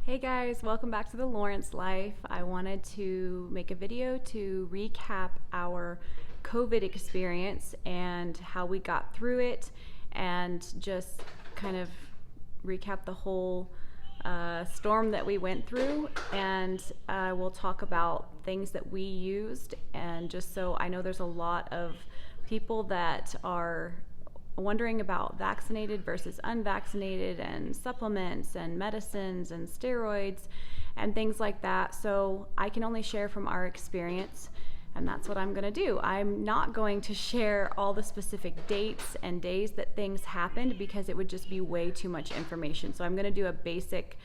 Hey guys, welcome back to the Lawrence Life. I wanted to make a video to recap our COVID experience and how we got through it, and just kind of recap the whole storm that we went through. And we'll talk about things that we used, and just so I know there's a lot of people that are wondering about vaccinated versus unvaccinated and supplements and medicines and steroids and things like that. So I can only share from our experience, and that's what I'm going to do. I'm not going to share all the specific dates and days that things happened because it would just be way too much information. So I'm going to do a basic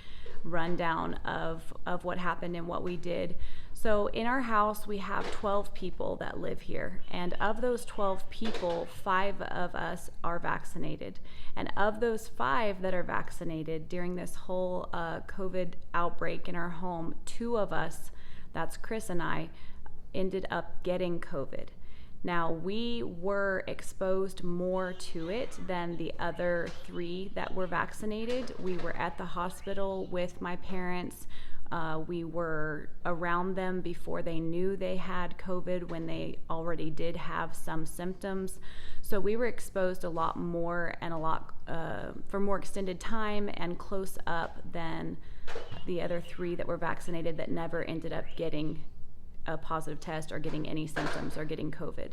rundown of what happened and what we did. So in our house, we have 12 people that live here. And of those 12 people, 5 of us are vaccinated. And of those 5 that are vaccinated during this whole COVID outbreak in our home, 2 of us, that's Chris and I, ended up getting COVID. Now, we were exposed more to it than the other 3 that were vaccinated. We were at the hospital with my parents. We were around them before they knew they had COVID, when they already did have some symptoms. So we were exposed a lot more and a lot for more extended time and close up than the other 3 that were vaccinated that never ended up getting a positive test or getting any symptoms or getting COVID.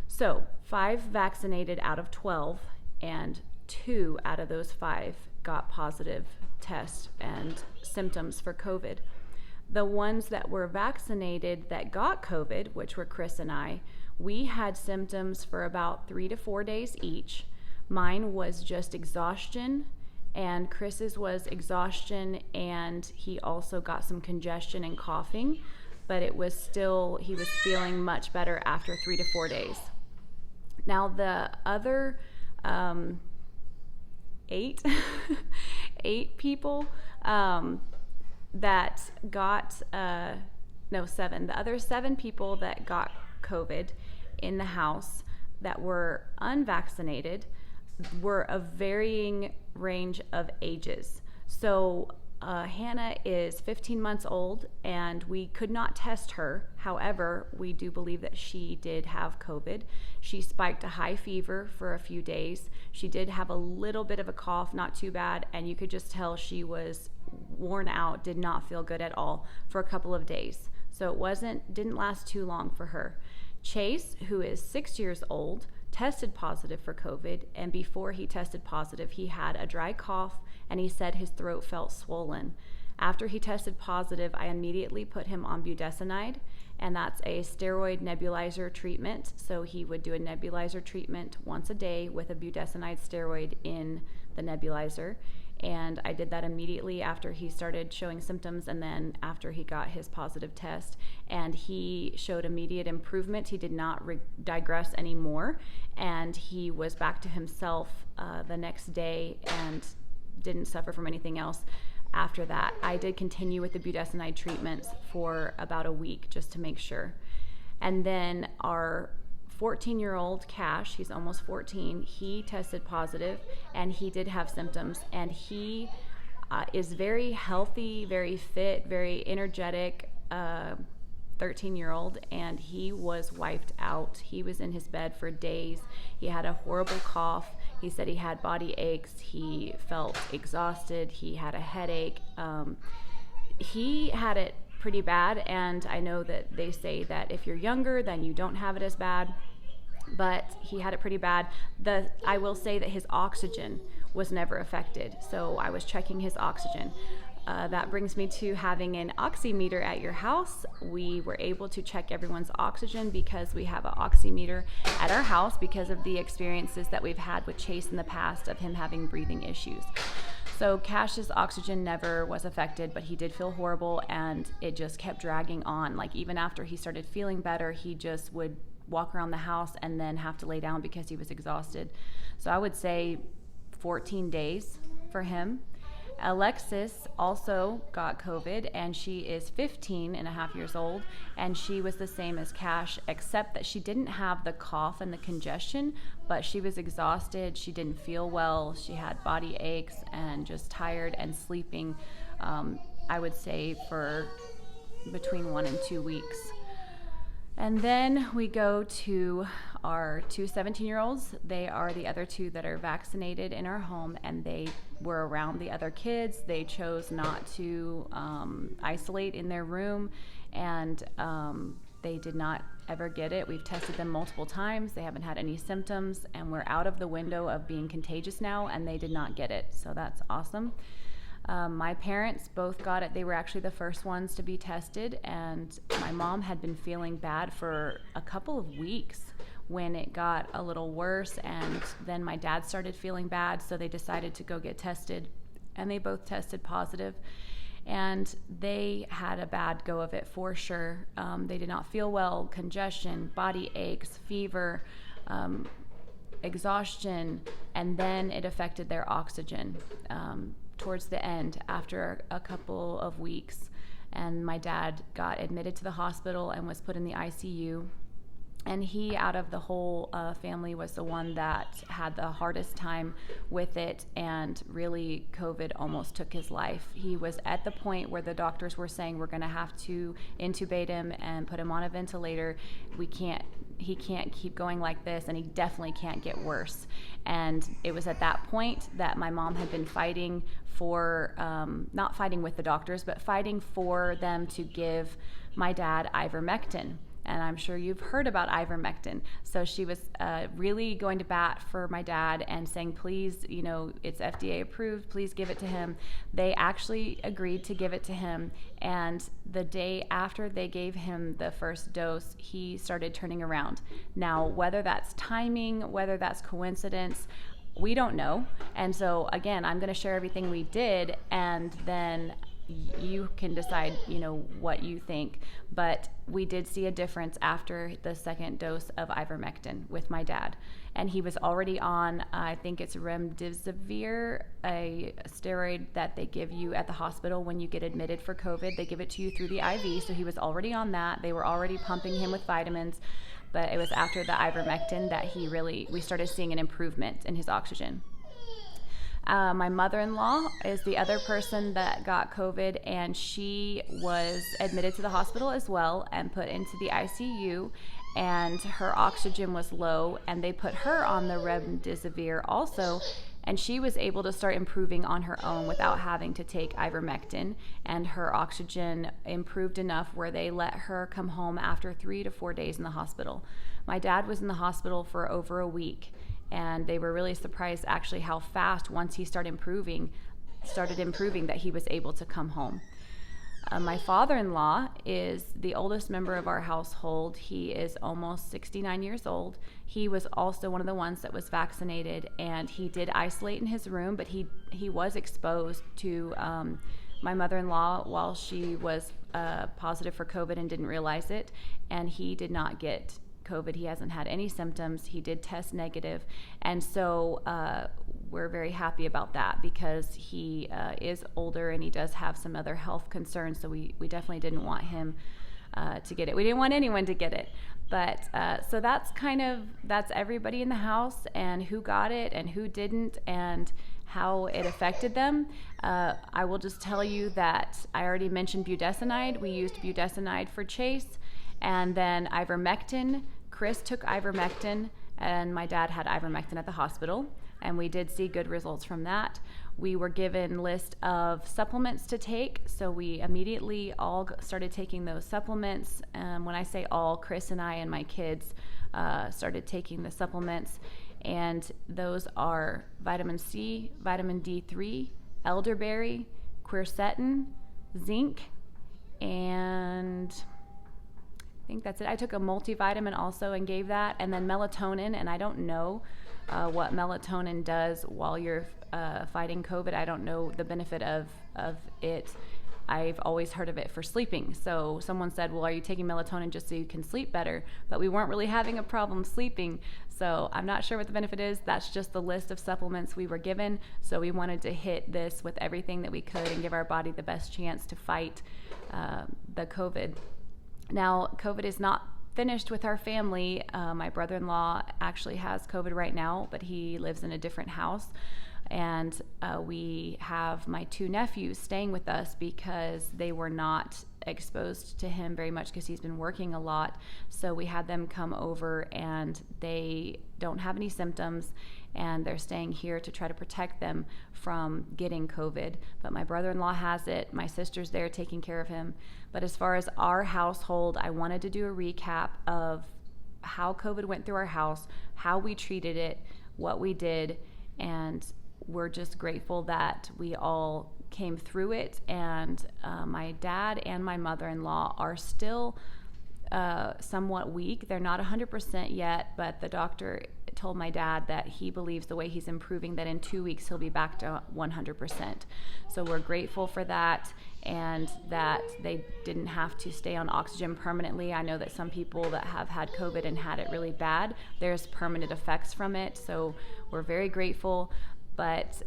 So 5 vaccinated out of 12, and 2 out of those 5 got positive tests and symptoms for COVID. The ones that were vaccinated that got COVID, which were Chris and I, we had symptoms for about 3 to 4 days each. Mine was just exhaustion, and Chris's was exhaustion, and he also got some congestion and coughing, but it was still, he was feeling much better after 3 to 4 days. Now the other 8 people that got 7, the other 7 people that got COVID in the house that were unvaccinated were of varying range of ages. So Hannah is 15 months old, and we could not test her. However, we do believe that she did have COVID. She spiked a high fever for a few days. She did have a little bit of a cough, not too bad, and you could just tell she was worn out, did not feel good at all for a couple of days. So it didn't last too long for her. Chase, who is 6 years old, tested positive for COVID, and before he tested positive, he had a dry cough, and he said his throat felt swollen. After he tested positive, I immediately put him on budesonide, and that's a steroid nebulizer treatment. So he would do a nebulizer treatment once a day with a budesonide steroid in the nebulizer. And I did that immediately after he started showing symptoms, and then after he got his positive test, and he showed immediate improvement. He did not digress anymore, and he was back to himself the next day and didn't suffer from anything else after that. I did continue with the budesonide treatments for about a week just to make sure. And then our 14-year-old Cash, he's almost 14, he tested positive, and he did have symptoms, and he is very healthy, very fit, very energetic 13-year-old, and he was wiped out. He was in his bed for days. He had a horrible cough. He said he had body aches. He felt exhausted. He had a headache. He had it pretty bad, and I know that they say that if you're younger, then you don't have it as bad, but he had it pretty bad. I will say that his oxygen was never affected, so I was checking his oxygen. That brings me to having an oximeter at your house. We were able to check everyone's oxygen because we have an oximeter at our house because of the experiences that we've had with Chase in the past of him having breathing issues. So Cash's oxygen never was affected, but he did feel horrible, and it just kept dragging on. Like, even after he started feeling better, he just would walk around the house and then have to lay down because he was exhausted. So I would say 14 days for him. Alexis also got COVID, and she is 15 and a half years old, and she was the same as Cash, except that she didn't have the cough and the congestion, but she was exhausted. She didn't feel well. She had body aches and just tired and sleeping I would say for between 1 and 2 weeks. And then we go to our two 17-year-olds. They are the other two that are vaccinated in our home, and they were around the other kids. They chose not to isolate in their room, and they did not ever get it. We've tested them multiple times. They haven't had any symptoms, and we're out of the window of being contagious now, and they did not get it. So that's awesome. My parents both got it. They were actually the first ones to be tested, and my mom had been feeling bad for a couple of weeks when it got a little worse, and then my dad started feeling bad, so they decided to go get tested, and they both tested positive, and they had a bad go of it for sure. They did not feel well, congestion, body aches, fever, exhaustion, and then it affected their oxygen towards the end after a couple of weeks. And my dad got admitted to the hospital and was put in the ICU. And he, out of the whole family, was the one that had the hardest time with it, and really COVID almost took his life. He was at the point where the doctors were saying, we're going to have to intubate him and put him on a ventilator. He can't keep going like this, and he definitely can't get worse. And it was at that point that my mom had been fighting for, not fighting with the doctors, but fighting for them to give my dad ivermectin. And I'm sure you've heard about ivermectin. So she was really going to bat for my dad and saying, please, it's FDA approved, please give it to him. They actually agreed to give it to him. And the day after they gave him the first dose, he started turning around. Now, whether that's timing, whether that's coincidence, we don't know. And so, again, I'm going to share everything we did, and then you can decide, what you think. But we did see a difference after the second dose of ivermectin with my dad. And he was already on, I think it's remdesivir, a steroid that they give you at the hospital when you get admitted for COVID. They give it to you through the IV. So he was already on that. They were already pumping him with vitamins. But it was after the ivermectin that we started seeing an improvement in his oxygen. My mother-in-law is the other person that got COVID, and she was admitted to the hospital as well and put into the ICU, and her oxygen was low, and they put her on the remdesivir also, and she was able to start improving on her own without having to take ivermectin, and her oxygen improved enough where they let her come home after 3 to 4 days in the hospital. My dad was in the hospital for over a week, and they were really surprised actually how fast, once he started improving, that he was able to come home. My father-in-law is the oldest member of our household. He is almost 69 years old. He was also one of the ones that was vaccinated, and he did isolate in his room, but he was exposed to my mother-in-law while she was positive for COVID and didn't realize it, and he did not get COVID. He hasn't had any symptoms. He did test negative. And so we're very happy about that, because he is older and he does have some other health concerns. So we definitely didn't want him to get it. We didn't want anyone to get it. But so that's everybody in the house and who got it and who didn't and how it affected them. I will just tell you that I already mentioned budesonide. We used budesonide for Chase, and then ivermectin. Chris took ivermectin, and my dad had ivermectin at the hospital, and we did see good results from that. We were given a list of supplements to take, so we immediately all started taking those supplements. When I say all, Chris and I and my kids started taking the supplements, and those are vitamin C, vitamin D3, elderberry, quercetin, zinc, and I think that's it. I took a multivitamin also and gave that, and then melatonin, and I don't know what melatonin does while you're fighting COVID. I don't know the benefit of it. I've always heard of it for sleeping. So someone said, well, are you taking melatonin just so you can sleep better? But we weren't really having a problem sleeping. So I'm not sure what the benefit is. That's just the list of supplements we were given. So we wanted to hit this with everything that we could and give our body the best chance to fight the COVID. Now, COVID is not finished with our family. My brother-in-law actually has COVID right now, but he lives in a different house. And we have my 2 nephews staying with us because they were not exposed to him very much because he's been working a lot. So we had them come over, and they don't have any symptoms, and they're staying here to try to protect them from getting COVID. But my brother-in-law has it. My sister's there taking care of him. But as far as our household, I wanted to do a recap of how COVID went through our house, how we treated it, what we did, and we're just grateful that we all came through it. And my dad and my mother-in-law are still somewhat weak. They're not 100% yet, but the doctor told my dad that he believes the way he's improving, that in 2 weeks he'll be back to 100%. So we're grateful for that, and that they didn't have to stay on oxygen permanently. I know that some people that have had COVID and had it really bad, there's permanent effects from it. So we're very grateful, but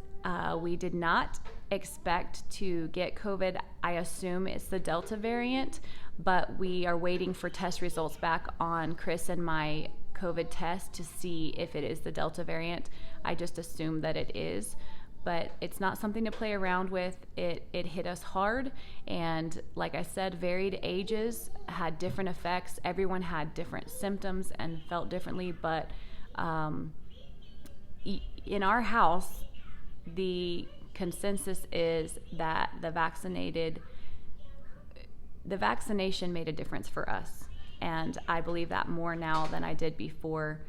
we did not expect to get COVID. I assume it's the Delta variant, but we are waiting for test results back on Chris and my COVID test to see if it is the Delta variant. I just assume that it is, but it's not something to play around with. It hit us hard, and like I said, varied ages had different effects. Everyone had different symptoms and felt differently, but in our house, the consensus is that the vaccination made a difference for us. And I believe that more now than I did before.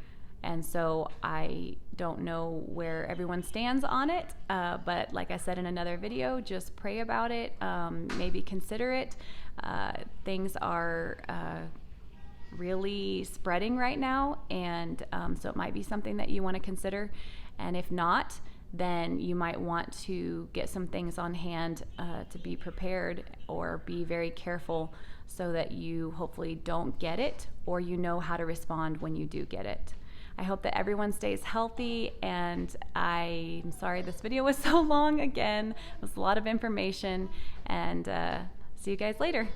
And so I don't know where everyone stands on it, but like I said in another video, just pray about it, maybe consider it. Things are really spreading right now, and so it might be something that you want to consider. And if not, then you might want to get some things on hand to be prepared, or be very careful so that you hopefully don't get it, or you know how to respond when you do get it. I hope that everyone stays healthy, and I'm sorry this video was so long again. It was a lot of information, and see you guys later.